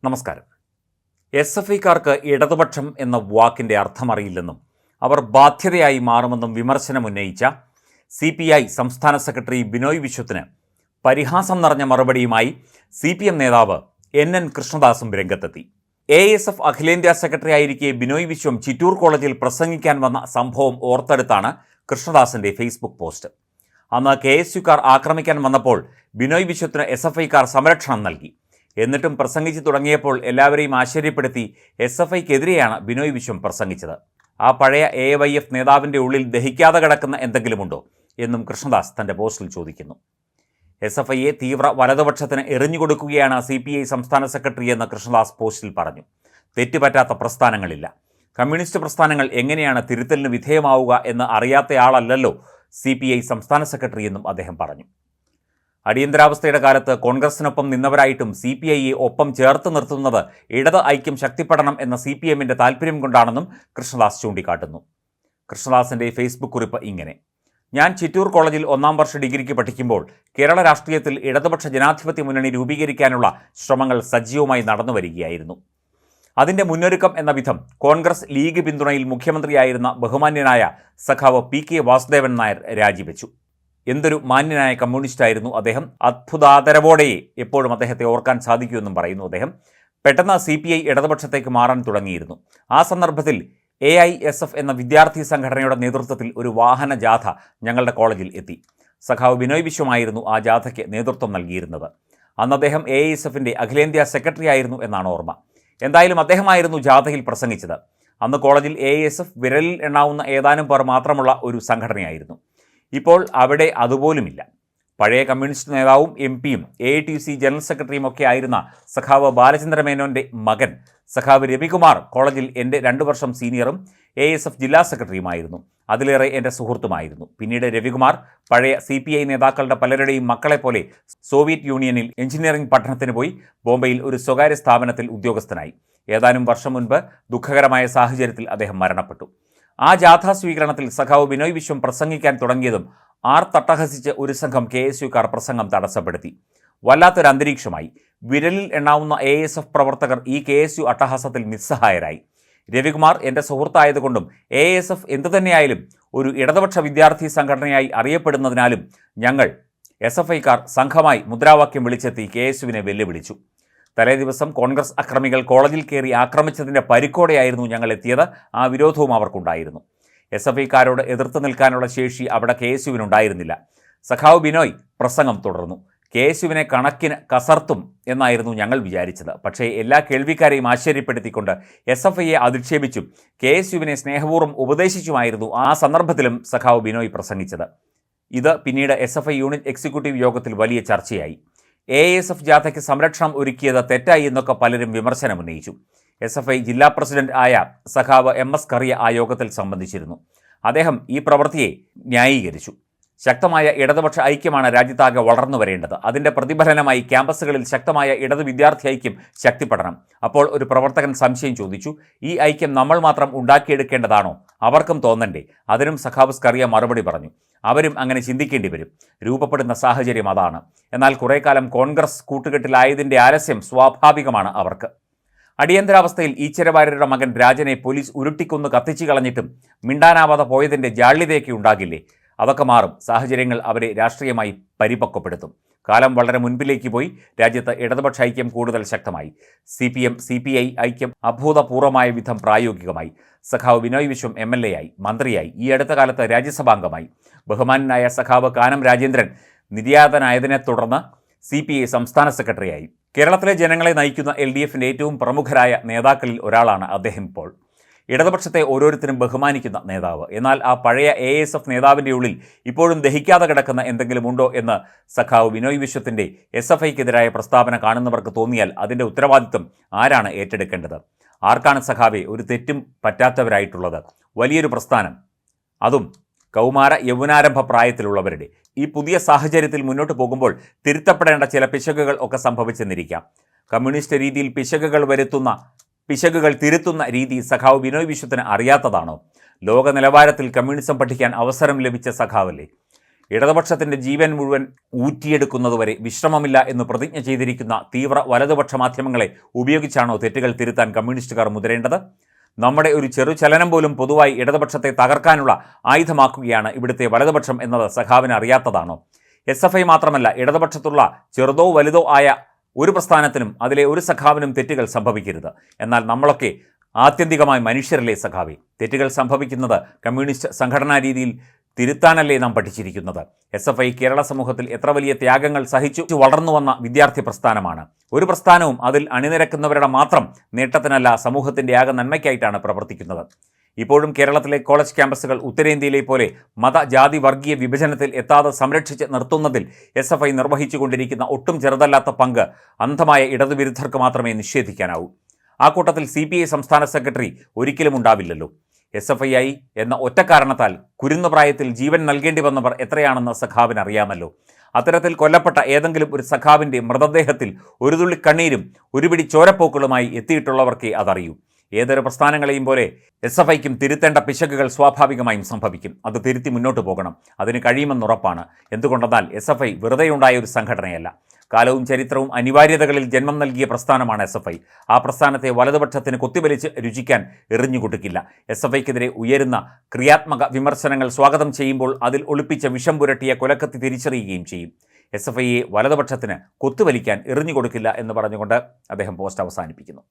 നമസ്കാരം. SFIക്കാർക്ക് ഇടതുപക്ഷം എന്ന വാക്കിൻ്റെ അർത്ഥമറിയില്ലെന്നും അവർ ബാധ്യതയായി മാറുമെന്നും വിമർശനമുന്നയിച്ച CPI സംസ്ഥാന സെക്രട്ടറി ബിനോയ് വിശ്വത്തിന് പരിഹാസം നിറഞ്ഞ മറുപടിയുമായി CPM നേതാവ് NN കൃഷ്ണദാസും രംഗത്തെത്തി. ASF അഖിലേന്ത്യാ സെക്രട്ടറി ആയിരിക്കെ ബിനോയ് വിശ്വം ചിറ്റൂർ കോളേജിൽ പ്രസംഗിക്കാൻ വന്ന സംഭവം ഓർത്തെടുത്താണ് കൃഷ്ണദാസിൻ്റെ ഫേസ്ബുക്ക് പോസ്റ്റ്. അന്ന് KSUക്കാർ ആക്രമിക്കാൻ വന്നപ്പോൾ ബിനോയ് വിശ്വത്തിന് SFIക്കാർ സംരക്ഷണം നൽകി. എന്നിട്ടും പ്രസംഗിച്ചു തുടങ്ങിയപ്പോൾ എല്ലാവരെയും ആശ്ചര്യപ്പെടുത്തി SFIക്കെതിരെയാണ് ബിനോയ് വിശ്വം പ്രസംഗിച്ചത്. ആ പഴയ AYF നേതാവിൻ്റെ ഉള്ളിൽ ദഹിക്കാതെ കിടക്കുന്ന എന്തെങ്കിലുമുണ്ടോ എന്നും കൃഷ്ണദാസ് തൻ്റെ പോസ്റ്റിൽ ചോദിക്കുന്നു. SFIയെ തീവ്ര വലതുപക്ഷത്തിന് എറിഞ്ഞുകൊടുക്കുകയാണ് CPI സംസ്ഥാന സെക്രട്ടറി എന്ന് കൃഷ്ണദാസ് പോസ്റ്റിൽ പറഞ്ഞു. തെറ്റുപറ്റാത്ത പ്രസ്ഥാനങ്ങളില്ല. കമ്മ്യൂണിസ്റ്റ് പ്രസ്ഥാനങ്ങൾ എങ്ങനെയാണ് തിരുത്തലിന് വിധേയമാവുക എന്ന് അറിയാത്തയാളല്ലല്ലോ CPI സംസ്ഥാന സെക്രട്ടറി എന്നും അദ്ദേഹം പറഞ്ഞു. അടിയന്തരാവസ്ഥയുടെ കാലത്ത് കോൺഗ്രസിനൊപ്പം നിന്നവരായിട്ടും CPIയെ ഒപ്പം ചേർത്ത് നിർത്തുന്നത് ഇടത് ഐക്യം ശക്തിപ്പെടണം എന്ന CPMൻ്റെ താല്പര്യം കൊണ്ടാണെന്നും കൃഷ്ണദാസ് ചൂണ്ടിക്കാട്ടുന്നു. കൃഷ്ണദാസിൻ്റെ ഫേസ്ബുക്ക് കുറിപ്പ് ഇങ്ങനെ: ഞാൻ ചിറ്റൂർ കോളേജിൽ 1ാം വർഷ ഡിഗ്രിക്ക് പഠിക്കുമ്പോൾ കേരള രാഷ്ട്രീയത്തിൽ ഇടതുപക്ഷ ജനാധിപത്യ മുന്നണി രൂപീകരിക്കാനുള്ള ശ്രമങ്ങൾ സജീവമായി നടന്നു വരികയായിരുന്നു. അതിൻ്റെ മുന്നൊരുക്കം എന്ന വിധം കോൺഗ്രസ് ലീഗ് പിന്തുണയിൽ മുഖ്യമന്ത്രിയായിരുന്ന ബഹുമാന്യനായ സഖാവ് PK വാസുദേവൻ നായർ രാജിവെച്ചു. എന്തൊരു മാന്യനായ കമ്മ്യൂണിസ്റ്റായിരുന്നു അദ്ദേഹം. അത്ഭുതാദരവോടെ എപ്പോഴും അദ്ദേഹത്തെ ഓർക്കാൻ സാധിക്കുമെന്നും പറയുന്നു അദ്ദേഹം. പെട്ടെന്ന് CPI ഇടതുപക്ഷത്തേക്ക് മാറാൻ തുടങ്ങിയിരുന്നു. ആ സന്ദർഭത്തിൽ AISF എന്ന വിദ്യാർത്ഥി സംഘടനയുടെ നേതൃത്വത്തിൽ ഒരു വാഹന ജാഥ ഞങ്ങളുടെ കോളേജിൽ എത്തി. സഖാവ് ബിനോയ് വിശ്വമായിരുന്നു ആ ജാഥയ്ക്ക് നേതൃത്വം നൽകിയിരുന്നത്. അന്ന് അദ്ദേഹം AISFൻ്റെ അഖിലേന്ത്യാ സെക്രട്ടറി ആയിരുന്നു എന്നാണ് ഓർമ്മ. എന്തായാലും അദ്ദേഹമായിരുന്നു ജാഥയിൽ പ്രസംഗിച്ചത്. അന്ന് കോളേജിൽ AISF വിരലിൽ എണ്ണാവുന്ന ഏതാനും പേർ മാത്രമുള്ള ഒരു സംഘടനയായിരുന്നു. ഇപ്പോൾ അവിടെ അതുപോലുമില്ല. പഴയ കമ്മ്യൂണിസ്റ്റ് നേതാവും MP-യും AITC ജനറൽ സെക്രട്ടറിയും ഒക്കെ ആയിരുന്ന സഖാവ് ബാലചന്ദ്രമേനോൻ്റെ മകൻ സഖാവ് രവികുമാർ കോളേജിൽ എൻ്റെ 2 വർഷം സീനിയറും ASF ജില്ലാ സെക്രട്ടറിയുമായിരുന്നു. അതിലേറെ എൻ്റെ സുഹൃത്തുമായിരുന്നു. പിന്നീട് രവികുമാർ പഴയ CPI നേതാക്കളുടെ പലരുടെയും മക്കളെപ്പോലെ സോവിയറ്റ് യൂണിയനിൽ എഞ്ചിനീയറിംഗ് പഠനത്തിന് പോയി ബോംബെയിൽ ഒരു സ്വകാര്യ സ്ഥാപനത്തിൽ ഉദ്യോഗസ്ഥനായി. ഏതാനും വർഷം മുൻപ് ദുഃഖകരമായ സാഹചര്യത്തിൽ അദ്ദേഹം മരണപ്പെട്ടു. ആ ജാഥാ സ്വീകരണത്തിൽ സഖാവ് ബിനോയ് വിശ്വം പ്രസംഗിക്കാൻ തുടങ്ങിയതും തട്ടഹസിച്ച് ഒരു സംഘം KSUക്കാർ പ്രസംഗം തടസ്സപ്പെടുത്തി. വല്ലാത്തൊരു അന്തരീക്ഷമായി. വിരലിൽ എണ്ണാവുന്ന ASF പ്രവർത്തകർ ഈ KSU അട്ടഹാസത്തിൽ നിസ്സഹായരായി. രവികുമാർ എൻ്റെ സുഹൃത്തായതുകൊണ്ടും ASF എന്തുതന്നെയായാലും ഒരു ഇടതുപക്ഷ വിദ്യാർത്ഥി സംഘടനയായി അറിയപ്പെടുന്നതിനാലും ഞങ്ങൾ SFIക്കാർ സംഘമായി മുദ്രാവാക്യം വിളിച്ചെത്തി KSUവിനെ വെല്ലുവിളിച്ചു. തലേ ദിവസം കോൺഗ്രസ് അക്രമികൾ കോളേജിൽ കയറി ആക്രമിച്ചതിൻ്റെ പരിക്കോടെയായിരുന്നു ഞങ്ങൾ എത്തിയത്. ആ വിരോധവും അവർക്കുണ്ടായിരുന്നു. SFIക്കാരോട് എതിർത്ത് നിൽക്കാനുള്ള ശേഷി അവിടെ KSUവിനുണ്ടായിരുന്നില്ല. സഖാവ് ബിനോയ് പ്രസംഗം തുടർന്നു. KSUവിനെ കണക്കിന് കസർത്തും എന്നായിരുന്നു ഞങ്ങൾ വിചാരിച്ചത്. പക്ഷേ എല്ലാ കേൾവിക്കാരെയും ആശ്ചര്യപ്പെടുത്തിക്കൊണ്ട് SFIയെ അധിക്ഷേപിച്ചും KSUവിനെ സ്നേഹപൂർവ്വം ഉപദേശിച്ചുമായിരുന്നു ആ സന്ദർഭത്തിലും സഖാവ് ബിനോയ് പ്രസംഗിച്ചത്. ഇത് പിന്നീട് SFI യൂണിറ്റ് എക്സിക്യൂട്ടീവ് യോഗത്തിൽ വലിയ ചർച്ചയായി. ASF ജാഥയ്ക്ക് സംരക്ഷണം ഒരുക്കിയത് തെറ്റായി എന്നൊക്കെ പലരും വിമർശനമുന്നയിച്ചു. SFI ജില്ലാ പ്രസിഡന്റ് ആയ സഖാവ് MS കറിയ ആ യോഗത്തിൽ സംബന്ധിച്ചിരുന്നു. അദ്ദേഹം ഈ പ്രവൃത്തിയെ ന്യായീകരിച്ചു. ശക്തമായ ഇടതുപക്ഷ ഐക്യമാണ് രാജ്യത്താകെ വളർന്നു വരേണ്ടത്. അതിൻ്റെ പ്രതിഫലനമായി ക്യാമ്പസുകളിൽ ശക്തമായ ഇടതു വിദ്യാർത്ഥി ഐക്യം ശക്തിപ്പെടണം. അപ്പോൾ ഒരു പ്രവർത്തകൻ സംശയം ചോദിച്ചു, ഈ ഐക്യം നമ്മൾ മാത്രം ഉണ്ടാക്കിയെടുക്കേണ്ടതാണോ? അവർക്കും തോന്നണ്ടേ? അതിനും സഖാവ് സ്കറിയ മറുപടി പറഞ്ഞു, അവരും അങ്ങനെ ചിന്തിക്കേണ്ടി വരും. രൂപപ്പെടുന്ന സാഹചര്യം അതാണ്. എന്നാൽ കുറേ കാലം കോൺഗ്രസ് കൂട്ടുകെട്ടിലായതിൻ്റെ ആലസ്യം സ്വാഭാവികമാണ് അവർക്ക്. അടിയന്തരാവസ്ഥയിൽ ഈശ്വരവാര്യരുടെ മകൻ രാജനെ പോലീസ് ഉരുട്ടിക്കൊന്ന് കത്തിച്ചു കളഞ്ഞിട്ടും മിണ്ടാനാവാതെ പോയതിൻ്റെ ജാള്യതയൊക്കെ ഉണ്ടാകില്ലേ? അതൊക്കെ മാറും. സാഹചര്യങ്ങൾ അവരെ രാഷ്ട്രീയമായി പരിപക്വപ്പെടുത്തും. കാലം വളരെ മുൻപിലേക്ക് പോയി. രാജ്യത്ത് ഇടതുപക്ഷ ഐക്യം കൂടുതൽ ശക്തമായി. CPM CPI ഐക്യം അഭൂതപൂർവമായ വിധം പ്രായോഗികമായി. സഖാവ് ബിനോയ് വിശ്വം MLA ആയി, മന്ത്രിയായി, ഈ അടുത്ത കാലത്ത് രാജ്യസഭാംഗമായി. ബഹുമാനായ സഖാവ് കാനം രാജേന്ദ്രൻ നിര്യാതനായതിനെ തുടർന്ന് CPI സംസ്ഥാന സെക്രട്ടറിയായി. കേരളത്തിലെ ജനങ്ങളെ നയിക്കുന്ന LDFൻ്റെ ഏറ്റവും പ്രമുഖരായ നേതാക്കളിൽ ഒരാളാണ് അദ്ദേഹം ഇപ്പോൾ. ഇടതുപക്ഷത്തെ ഓരോരുത്തരും ബഹുമാനിക്കുന്ന നേതാവ്. എന്നാൽ ആ പഴയ ASF നേതാവിൻ്റെ ഉള്ളിൽ ഇപ്പോഴും ദഹിക്കാതെ കിടക്കുന്ന എന്തെങ്കിലും ഉണ്ടോ എന്ന് സഖാവ് ബിനോയ് വിശ്വത്തിൻ്റെ SFIക്കെതിരായ പ്രസ്താവന കാണുന്നവർക്ക് തോന്നിയാൽ അതിൻ്റെ ഉത്തരവാദിത്വം ആരാണ് ഏറ്റെടുക്കേണ്ടത്? ആർക്കാണ് സഖാവെ ഒരു തെറ്റും പറ്റാത്തവരായിട്ടുള്ളത്? വലിയൊരു പ്രസ്ഥാനം, അതും കൗമാര യൗവനാരംഭ പ്രായത്തിലുള്ളവരുടെ. ഈ പുതിയ സാഹചര്യത്തിൽ മുന്നോട്ട് പോകുമ്പോൾ തിരുത്തപ്പെടേണ്ട ചില പിശകുകൾ ഒക്കെ സംഭവിച്ചെന്നിരിക്കാം. കമ്മ്യൂണിസ്റ്റ് രീതിയിൽ പിശകുകൾ തിരുത്തുന്ന രീതി സഖാവ് ബിനോയ് വിശ്വത്തിന് അറിയാത്തതാണോ? ലോക നിലവാരത്തിൽ കമ്മ്യൂണിസം പഠിക്കാൻ അവസരം ലഭിച്ച സഖാവല്ലേ. ഇടതുപക്ഷത്തിൻ്റെ ജീവൻ മുഴുവൻ ഊറ്റിയെടുക്കുന്നതുവരെ വിശ്രമമില്ല എന്ന് പ്രതിജ്ഞ ചെയ്തിരിക്കുന്ന തീവ്ര വലതുപക്ഷ മാധ്യമങ്ങളെ ഉപയോഗിച്ചാണോ തെറ്റുകൾ തിരുത്താൻ കമ്മ്യൂണിസ്റ്റുകാർ മുതിരേണ്ടത്? നമ്മുടെ ഒരു ചെറുചലനം പോലും പൊതുവായി ഇടതുപക്ഷത്തെ തകർക്കാനുള്ള ആയുധമാക്കുകയാണ് ഇവിടുത്തെ വലതുപക്ഷം എന്നത് സഖാവിന് അറിയാത്തതാണോ? SFI മാത്രമല്ല, ഇടതുപക്ഷത്തുള്ള ചെറുതോ വലുതോ ആയ ഒരു പ്രസ്ഥാനത്തിനും അതിലെ ഒരു സഖാവിനും തെറ്റുകൾ സംഭവിക്കരുത്. എന്നാൽ നമ്മളൊക്കെ ആത്യന്തികമായി മനുഷ്യരല്ലേ സഖാവി? തെറ്റുകൾ സംഭവിക്കുന്നത് കമ്മ്യൂണിസ്റ്റ് സംഘടനാ രീതിയിൽ തിരുത്താനല്ലേ നാം പഠിച്ചിരിക്കുന്നത്? SFI കേരള സമൂഹത്തിൽ എത്ര വലിയ ത്യാഗങ്ങൾ സഹിച്ചു വളർന്നു വന്ന വിദ്യാർത്ഥി പ്രസ്ഥാനമാണ്. ഒരു പ്രസ്ഥാനവും അതിൽ അണിനിരക്കുന്നവരുടെ മാത്രം നേട്ടത്തിനല്ല, സമൂഹത്തിൻ്റെ ആകെ നന്മയ്ക്കായിട്ടാണ് പ്രവർത്തിക്കുന്നത്. ഇപ്പോഴും കേരളത്തിലെ കോളേജ് ക്യാമ്പസുകൾ ഉത്തരേന്ത്യയിലെ പോലെ മത ജാതി വർഗീയ വിഭജനത്തിൽ എത്താതെ സംരക്ഷിച്ച് നിർത്തുന്നതിൽ SFI നിർവഹിച്ചുകൊണ്ടിരിക്കുന്ന ഒട്ടും ചെറുതല്ലാത്ത പങ്ക് അന്ധമായ ഇടതുവിരുദ്ധർക്ക് മാത്രമേ നിഷേധിക്കാനാവൂ. ആ കൂട്ടത്തിൽ CPI സംസ്ഥാന സെക്രട്ടറി ഒരിക്കലും ഉണ്ടാവില്ലല്ലോ. SFI എന്ന ഒറ്റ കാരണത്താൽ കുരുന്നു പ്രായത്തിൽ ജീവൻ നൽകേണ്ടി വന്നവർ എത്രയാണെന്ന് സഖാവിന് അറിയാമല്ലോ. അത്തരത്തിൽ കൊല്ലപ്പെട്ട ഏതെങ്കിലും ഒരു സഖാവിൻ്റെ മൃതദേഹത്തിൽ ഒരു തുള്ളി കണ്ണീരും ഒരു പിടി ചോരപ്പോക്കളുമായി എത്തിയിട്ടുള്ളവർക്കേ അതറിയൂ. ഏതൊരു പ്രസ്ഥാനങ്ങളെയും പോലെ SFIക്കും തിരുത്തേണ്ട പിശകുകൾ സ്വാഭാവികമായും സംഭവിക്കും. അത് തിരുത്തി മുന്നോട്ട് പോകണം. അതിന് കഴിയുമെന്നുറപ്പാണ്. എന്തുകൊണ്ടെന്നാൽ SFI വെറുതെയുണ്ടായ ഒരു സംഘടനയല്ല. കാലവും ചരിത്രവും അനിവാര്യതകളിൽ ജന്മം നൽകിയ പ്രസ്ഥാനമാണ് SFI. ആ പ്രസ്ഥാനത്തെ വലതുപക്ഷത്തിന് കൊത്തിവലിച്ച് രുചിക്കാൻ എറിഞ്ഞുകൊടുക്കില്ല. SFIക്കെതിരെ ഉയരുന്ന ക്രിയാത്മക വിമർശനങ്ങൾ സ്വാഗതം ചെയ്യുമ്പോൾ അതിൽ ഒളിപ്പിച്ച വിഷം പുരട്ടിയ കൊലക്കത്തി തിരിച്ചറിയുകയും ചെയ്യും. SFIയെ വലതുപക്ഷത്തിന് കൊത്തുവലിക്കാൻ എറിഞ്ഞുകൊടുക്കില്ല എന്ന് പറഞ്ഞുകൊണ്ട് അദ്ദേഹം പോസ്റ്റ് അവസാനിപ്പിക്കുന്നു.